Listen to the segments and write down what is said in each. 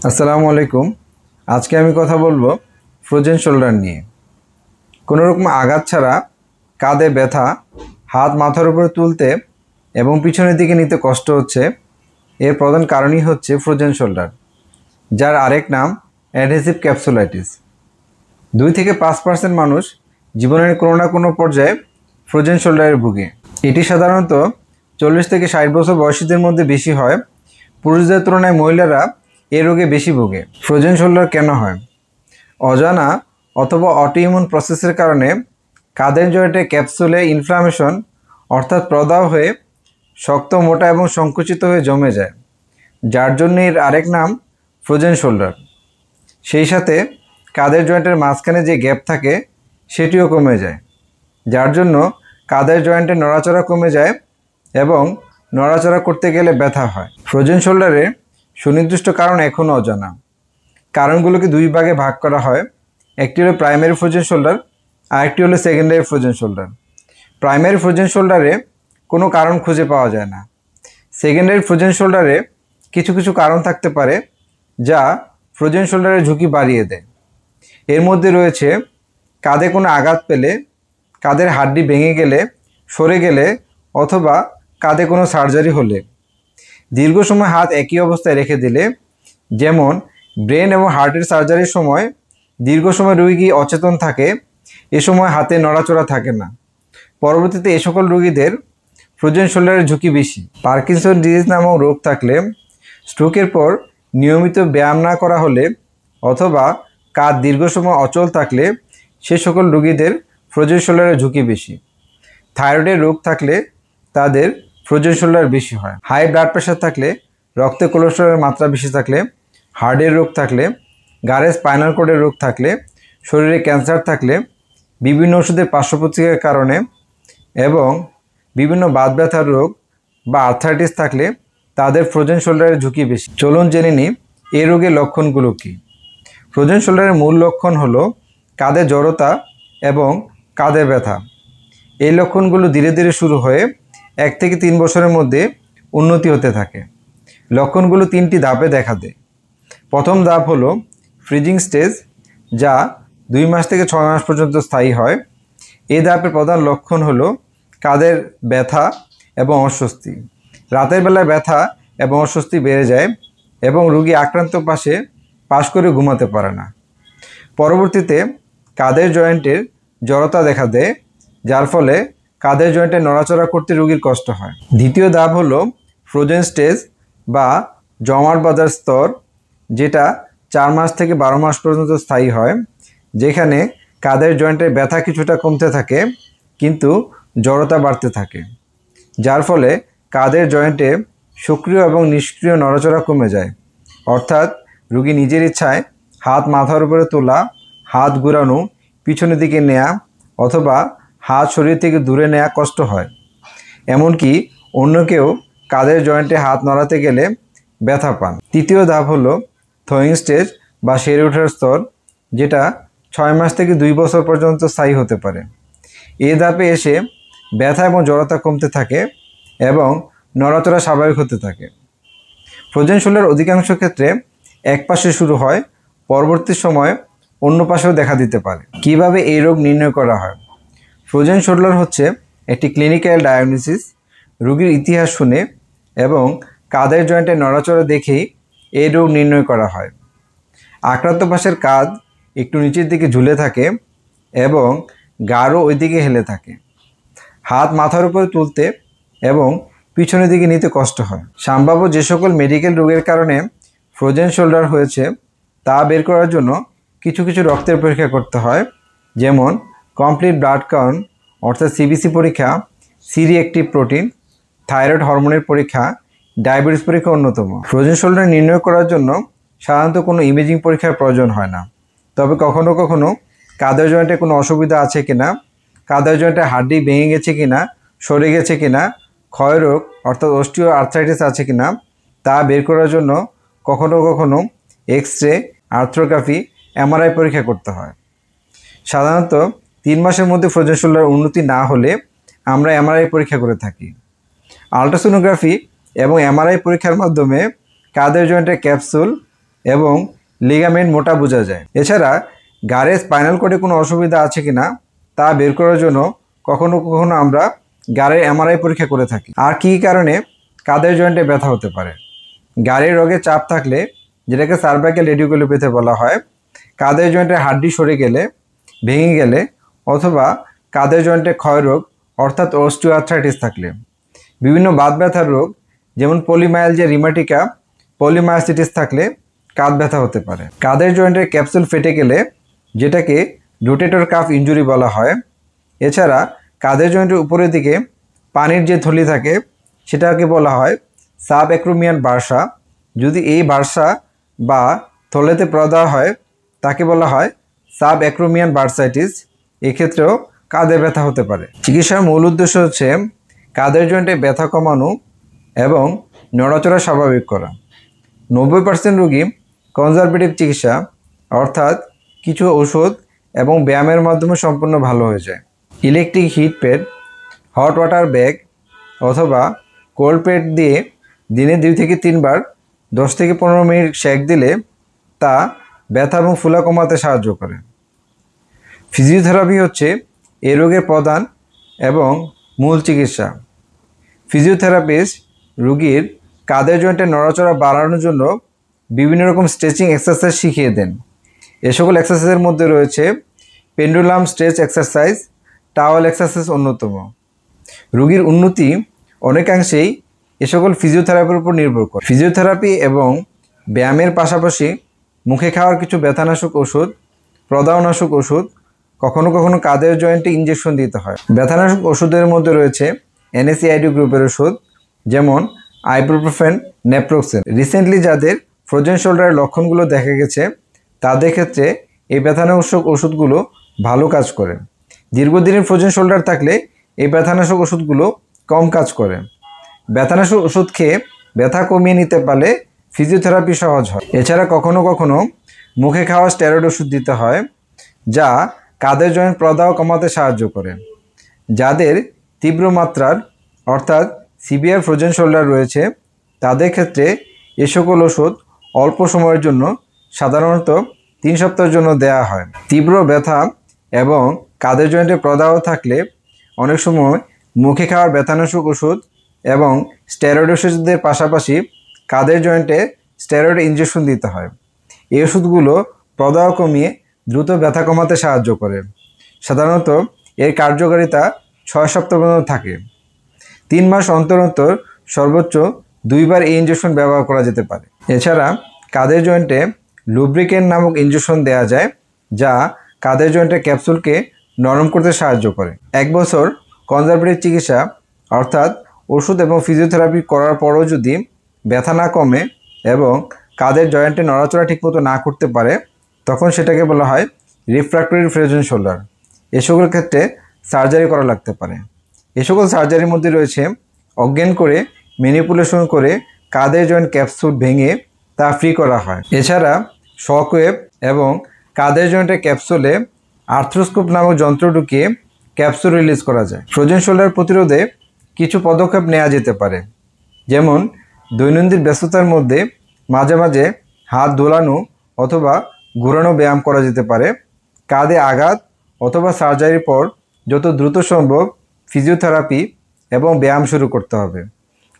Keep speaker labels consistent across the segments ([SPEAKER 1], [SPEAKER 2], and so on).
[SPEAKER 1] আসসালামু আলাইকুম। আজকে আমি কথা বলবো ফ্রোজেন শোল্ডার নিয়ে। কোনো রকম আঘাত ছাড়া কাঁধে ব্যথা, হাত মাথার উপরে তুলতে এবং পিছনের দিকে নিতে কষ্ট হচ্ছে, এর প্রধান কারণই হচ্ছে ফ্রোজেন শোল্ডার, যার আরেক নাম অ্যাডহেসিভ ক্যাপসুলাইটিস। 2-5% মানুষ জীবনের কোনো না কোনো পর্যায়ে ফ্রোজেন শোল্ডারে ভুগে। এটি সাধারণত 40-60 বছর বয়সীদের মধ্যে বেশি হয়। পুরুষদের তুলনায় মহিলারা এই রোগে বেশি ভোগে। ফ্রোজেন শোল্ডার কেন হয়? অজানা অথবা অটোইমিউন প্রসেসের কারণে কাঁধের জয়েন্টে ক্যাপসুলে ইনফ্লামেশন অর্থাৎ প্রদাহ হয়ে শক্ত, মোটা এবং সংকুচিত হয়ে জমে যায়, যার জন্য এর আরেক নাম ফ্রোজেন শোল্ডার। সেই সাথে কাঁধের জয়েন্টের মাঝখানে যে গ্যাপ থাকে সেটিও কমে যায়, যার জন্য কাঁধের জয়েন্টে নড়াচড়া কমে যায় এবং নড়াচড়া করতে গেলে ব্যথা হয়। ফ্রোজেন শোল্ডারের সুনির্দিষ্ট কারণ এখনও অজানা। কারণগুলোকে দুই ভাগে ভাগ করা হয়। একটি হলো প্রাইমারি ফ্রোজেন শোল্ডার, আরেকটি হলো secondary frozen shoulder. Primary frozen শোল্ডারে কোনো কারণ খুঁজে পাওয়া যায় না। সেকেন্ডারি ফ্রোজেন শোল্ডারে কিছু কিছু কারণ থাকতে পারে যা ফ্রোজেন শোল্ডারের ঝুঁকি বাড়িয়ে দেয়। এর মধ্যে রয়েছে কাঁধে কোনো আঘাত পেলে, কাঁধের হাড্ডি ভেঙে গেলে, সরে গেলে অথবা কাঁধে কোনো সার্জারি হলে, দীর্ঘ সময় হাত একই অবস্থায় রেখে দিলে, যেমন ব্রেন এবং হার্টের সার্জারির সময় দীর্ঘ সময় রোগী অচেতন থাকে, এ সময় হাতে নড়াচড়া থাকে না। পরবর্তীতে এ সকল রোগীদের ফ্রোজেন শোল্ডারের ঝুঁকি বেশি। পার্কিনসন ডিজিজ নামক রোগ থাকলে, স্ট্রোকের পর নিয়মিত ব্যায়াম না করা হলে অথবা কাঁধ দীর্ঘ সময় অচল থাকলে সে সকল রোগীদের ফ্রোজেন শোল্ডারের ঝুঁকি বেশি। থাইরয়েডের রোগ থাকলে তাদের ফ্রোজেন শোল্ডার বেশি হয়। হাই ব্লাড প্রেশার থাকলে, রক্তে কোলেস্টেরলের মাত্রা বেশি থাকলে, হার্টের রোগ থাকলে, ঘাড়ে স্পাইনাল কর্ডের রোগ থাকলে, শরীরে ক্যান্সার থাকলে, বিভিন্ন ওষুধের পার্শ্বপ্রতিক্রিয়ার কারণে এবং বিভিন্ন বাত ব্যথার রোগ বা আর্থ্রাইটিস থাকলে তাদের ফ্রোজেন শোল্ডারের ঝুঁকি বেশি। চলুন জেনে নিই এই রোগের লক্ষণগুলো কী। ফ্রোজেন শোল্ডারের মূল লক্ষণ হলো কাঁধে জড়তা এবং কাঁধে ব্যথা। এই লক্ষণগুলো ধীরে ধীরে শুরু হয়ে 1 থেকে 3 বছরের মধ্যে উন্নতি হতে থাকে। লক্ষণগুলো 3টি ধাপে দেখা দেয়। প্রথম ধাপ হলো ফ্রিজিং স্টেজ, যা 2 মাস থেকে 6 মাস পর্যন্ত স্থায়ী হয়। এই ধাপের প্রধান লক্ষণ হলো কাঁধের ব্যথা এবং অস্বস্তি। রাতের বেলায় ব্যথা এবং অস্বস্তি বেড়ে যায় এবং রোগী আক্রান্ত পাশ করে ঘুমাতে পারে না। পরবর্তীতে কাঁধের জয়েন্টের জড়তা দেখা দেয়, যার ফলে কাঁধের জয়েন্টে নড়াচড়া করতে রোগীর কষ্ট হয়। দ্বিতীয় ধাপ হলো ফ্রোজেন স্টেজ বা জমাট বাঁধার স্তর, যেটা 4 মাস থেকে 12 মাস পর্যন্ত স্থায়ী হয়, যেখানে কাঁধের জয়েন্টের ব্যথা কিছুটা কমতে থাকে কিন্তু জড়তা বাড়তে থাকে, যার ফলে কাঁধের জয়েন্টে সক্রিয় এবং নিষ্ক্রিয় নড়াচড়া কমে যায়। অর্থাৎ রোগী নিজের ইচ্ছায় হাত মাথার উপরে তোলা, হাত ঘুরানো, পিছনের দিকে নেওয়া অথবা হাত শরীর থেকে দূরে নেওয়া কষ্ট হয়। এমনকি অন্য কেউ কাঁধের জয়েন্টে হাত নড়াতে গেলে ব্যথা পান। তৃতীয় ধাপ হলো থোয়িং স্টেজ বা সেরে ওঠার স্তর, যেটা 6 মাস থেকে 2 বছর পর্যন্ত স্থায়ী হতে পারে। এই ধাপে এসে ব্যথা এবং জড়তা কমতে থাকে এবং নড়াচড়া স্বাভাবিক হতে থাকে। ফ্রোজেন শোল্ডার অধিকাংশ ক্ষেত্রে এক পাশে শুরু হয়, পরবর্তী সময়ে অন্য পাশেও দেখা দিতে পারে। কিভাবে এই রোগ নির্ণয় করা হয়? ফ্রোজেন শোল্ডার হচ্ছে একটি ক্লিনিক্যাল ডায়াগনোসিস। রোগীর ইতিহাস শুনে এবং কাঁধের জয়েন্টে নড়াচড়া দেখেই এই রোগ নির্ণয় করা হয়। আক্রান্ত পাশের কাঁধ একটু নিচের দিকে ঝুলে থাকে এবং ঘাড়ও ওই দিকে হেলে থাকে। হাত মাথার উপরে তুলতে এবং পিছনের দিকে নিতে কষ্ট হয়। সম্ভাব্য যে সকল মেডিকেল রোগের কারণে ফ্রোজেন শোল্ডার হয়েছে তা বের করার জন্য কিছু কিছু রক্তের পরীক্ষা করতে হয়, যেমন কমপ্লিট ব্লাড কাউন্ট অর্থাৎ সিবিসি পরীক্ষা, সি-রিঅ্যাক্টিভ প্রোটিন, থাইরয়েড হরমোনের পরীক্ষা, ডায়াবেটিস পরীক্ষা অন্যতম। ফ্রোজেন শোল্ডার নির্ণয় করার জন্য সাধারণত কোনো ইমেজিং পরীক্ষার প্রয়োজন হয় না, তবে কখনো কখনো কাঁধের জয়েন্টে কোনো অসুবিধা আছে কিনা, কাঁধের জয়েন্টে হাড্ডি ভেঙে গেছে কিনা, সরে গেছে কিনা, ক্ষয়রোগ অর্থাৎ অস্টিও আর্থ্রাইটিস আছে কিনা তা বের করার জন্য কখনো কখনো এক্স-রে, আর্থ্রোগ্রাফি, এমআরআই পরীক্ষা করতে হয়। সাধারণত 3 মাসের মধ্যে ফ্রোজেন শোল্ডার উন্নতি না হলে আমরা এমআরআই পরীক্ষা করে থাকি। আল্ট্রাসোনোগ্রাফি এবং এমআরআই পরীক্ষার মাধ্যমে কাঁধের জয়েন্টের ক্যাপসুল এবং লিগামেন্ট মোটা বোঝা যায়। এছাড়া ঘাড়ের স্পাইনাল কর্ডে কোনো অসুবিধা আছে কিনা তা বের করার জন্য কখনো কখনো আমরা ঘাড়ের এমআরআই পরীক্ষা করে থাকি। আর কী কারণে কাঁধের জয়েন্টে ব্যথা হতে পারে? ঘাড়ের রোগে চাপ থাকলে, যেটাকে সার্ভাইকাল রেডিকুলোপ্যাথি বলা হয়, কাঁধের জয়েন্টের হাড্ডি সরে গেলে, ভেঙে গেলে, অথবা কাঁধের জয়েন্টে ক্ষয়রোগ অর্থাৎ অস্টিওআর্থ্রাইটিস থাকলে, বিভিন্ন বাত ব্যথার রোগ যেমন পলিমায়ালজিয়া রিমাটিকা, পলিমায়াসাইটিস থাকলে কাঁধ ব্যথা হতে পারে। কাঁধের জয়েন্টের ক্যাপসুল ফেটে গেলে, যেটাকে রোটেটর কাফ ইনজুরি বলা হয়। এছাড়া কাঁধের জয়েন্টের উপরের দিকে পানির যে থলি থাকে সেটাকে বলা হয় সাব অ্যাক্রোমিয়ান বার্সা। যদি এই বার্সা বা থলেতে প্রদাহ হয় তাকে বলা হয় সাব অ্যাক্রোমিয়ান বার্সাইটিস। এক্ষেত্রেও কাঁধে ব্যথা হতে পারে। চিকিৎসার মূল উদ্দেশ্য হচ্ছে কাঁধের জয়েন্টে ব্যথা কমানো এবং নড়াচড়া স্বাভাবিক করা। 90% রোগী কনজারভেটিভ চিকিৎসা অর্থাৎ কিছু ওষুধ এবং ব্যায়ামের মাধ্যমে সম্পূর্ণ ভালো হয়ে যায়। Electric heat pad, hot water bag অথবা কোল্ড প্যাড দিয়ে দিনে 2 থেকে 3 বার 10 থেকে 15 মিনিট সেঁক দিলে তা ব্যথা এবং ফুলা কমাতে সাহায্য করে। ফিজিওথেরাপি হচ্ছে এই রোগের প্রধান এবং মূল চিকিৎসা। ফিজিওথেরাপিস্ট রোগীর কাঁধের জয়েন্টে নড়াচড়া বাড়ানোর জন্য বিভিন্ন রকম স্ট্রেচিং এক্সারসাইজ শিখিয়ে দেন। এ সকল এক্সারসাইজের মধ্যে রয়েছে pendulum stretch exercise, towel exercise অন্যতম। রোগীর উন্নতি অনেকাংশেই এ সকল ফিজিওথেরাপির উপর নির্ভর করে। ফিজিওথেরাপি এবং ব্যায়ামের পাশাপাশি মুখে খাওয়ার কিছু ব্যথানাশক ওষুধ, প্রদাহনাশক ওষুধ, কখনো কখনো কাঁধের জয়েন্টে ইঞ্জেকশন দিতে হয়। ব্যথানাশক ওষুধের মধ্যে রয়েছে NSAID গ্রুপের ওষুধ যেমন আইবুপ্রোফেন, নেপ্রোক্সেন। রিসেন্টলি যাদের ফ্রোজেন শোল্ডারের লক্ষণগুলো দেখা গেছে তাদের ক্ষেত্রে এই ব্যথানাশক ওষুধগুলো ভালো কাজ করে। দীর্ঘদিনের ফ্রোজেন শোল্ডার থাকলে এই ব্যথানাশক ওষুধগুলো কম কাজ করে। ব্যথানাশক ওষুধ খেয়ে ব্যথা কমিয়ে নিতে পারলে ফিজিওথেরাপি সহজ হয়। এছাড়া কখনো কখনো মুখে খাওয়া স্টেরয়েড ওষুধ দিতে হয় যা কাঁধের জয়েন্ট প্রদাহ কমাতে সাহায্য করে। যাদের তীব্র মাত্রার অর্থাৎ সিভিয়ার ফ্রোজেন শোল্ডার রয়েছে তাদের ক্ষেত্রে এ সকল ওষুধ অল্প সময়ের জন্য, সাধারণত 3 সপ্তাহের জন্য দেওয়া হয়। তীব্র ব্যথা এবং কাঁধের জয়েন্টে প্রদাহ থাকলে অনেক সময় মুখে খাওয়ার ব্যথানাশক ওষুধ এবং স্টেরয়েড ওষুধের পাশাপাশি কাঁধের জয়েন্টে স্টেরয়েড ইনজেকশন দিতে হয়। এই ওষুধগুলো প্রদাহ কমিয়ে দ্রুত ব্যথা কমাতে সাহায্য করে। সাধারণত এর কার্যকারিতা 6 সপ্তাহ পর্যন্ত থাকে। 3 মাস অন্তর অন্তর সর্বোচ্চ 2 বার এই ইনজেকশন ব্যবহার করা যেতে পারে। এছাড়া কাঁধের জয়েন্টে লুব্রিকেন্ট নামক ইনজেকশন দেওয়া যায় যা কাঁধের জয়েন্টের ক্যাপসুলকে নরম করতে সাহায্য করে। 1 বছর কনজারভেটিভ চিকিৎসা অর্থাৎ ওষুধ এবং ফিজিওথেরাপি করার পরও যদি ব্যথা না কমে এবং কাঁধের জয়েন্টে নড়াচড়া ঠিকমতো না করতে পারে তখন সেটাকে বলা হয় রিফ্র্যাক্টরি ফ্রোজেন শোল্ডার। এ সকল ক্ষেত্রে সার্জারি করা লাগতে পারে। এ সকল সার্জারির মধ্যে রয়েছে অজ্ঞান করে, ম্যানিপুলেশন করে কাঁধের জয়েন্ট ক্যাপসুল ভেঙে তা ফ্রি করা হয়। এছাড়া শকওয়েভ এবং কাঁধের জয়েন্টের ক্যাপসুলে আর্থ্রোস্কোপ নামক যন্ত্র ঢুকিয়ে ক্যাপসুল রিলিজ করা যায়। ফ্রোজেন শোল্ডার প্রতিরোধে কিছু পদক্ষেপ নেওয়া যেতে পারে, যেমন দৈনন্দিন ব্যস্ততার মধ্যে মাঝে মাঝে হাত দোলানো অথবা ঘোরানো ব্যায়াম করা যেতে পারে। কাঁধে আঘাত অথবা সার্জারির পর যত দ্রুত সম্ভব ফিজিওথেরাপি এবং ব্যায়াম শুরু করতে হবে।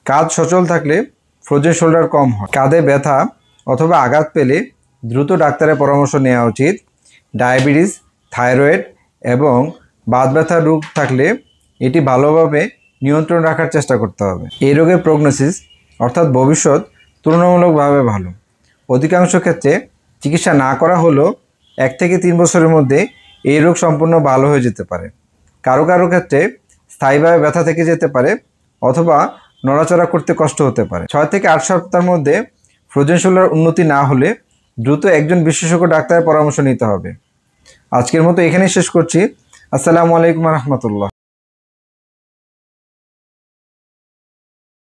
[SPEAKER 1] কাঁধ সচল থাকলে ফ্রোজেন শোল্ডার কম হয়। কাঁধে ব্যথা অথবা আঘাত পেলে দ্রুত ডাক্তারের পরামর্শ নেওয়া উচিত। ডায়াবেটিস, থাইরয়েড এবং বাত ব্যথার রোগ থাকলে এটি ভালোভাবে নিয়ন্ত্রণ রাখার চেষ্টা করতে হবে। এই রোগের প্রগনোসিস অর্থাৎ ভবিষ্যৎ তুলনামূলকভাবে ভালো। অধিকাংশ ক্ষেত্রে চিকিৎসা না করা হলেও 1 থেকে 3 বছরের মধ্যে এই রোগ সম্পূর্ণ ভালো হয়ে যেতে পারে। কারো কারো ক্ষেত্রে স্থায়ীভাবে ব্যথা থেকে যেতে পারে অথবা নড়াচড়া করতে কষ্ট হতে পারে। 6 থেকে 8 সপ্তাহের মধ্যে ফ্রোজেন শোল্ডার উন্নতি না হলে দ্রুত একজন বিশেষজ্ঞ ডাক্তারের পরামর্শ নিতে হবে। আজকের মতো এখানেই শেষ করছি। আসসালামু আলাইকুম রহমতুল্লাহ।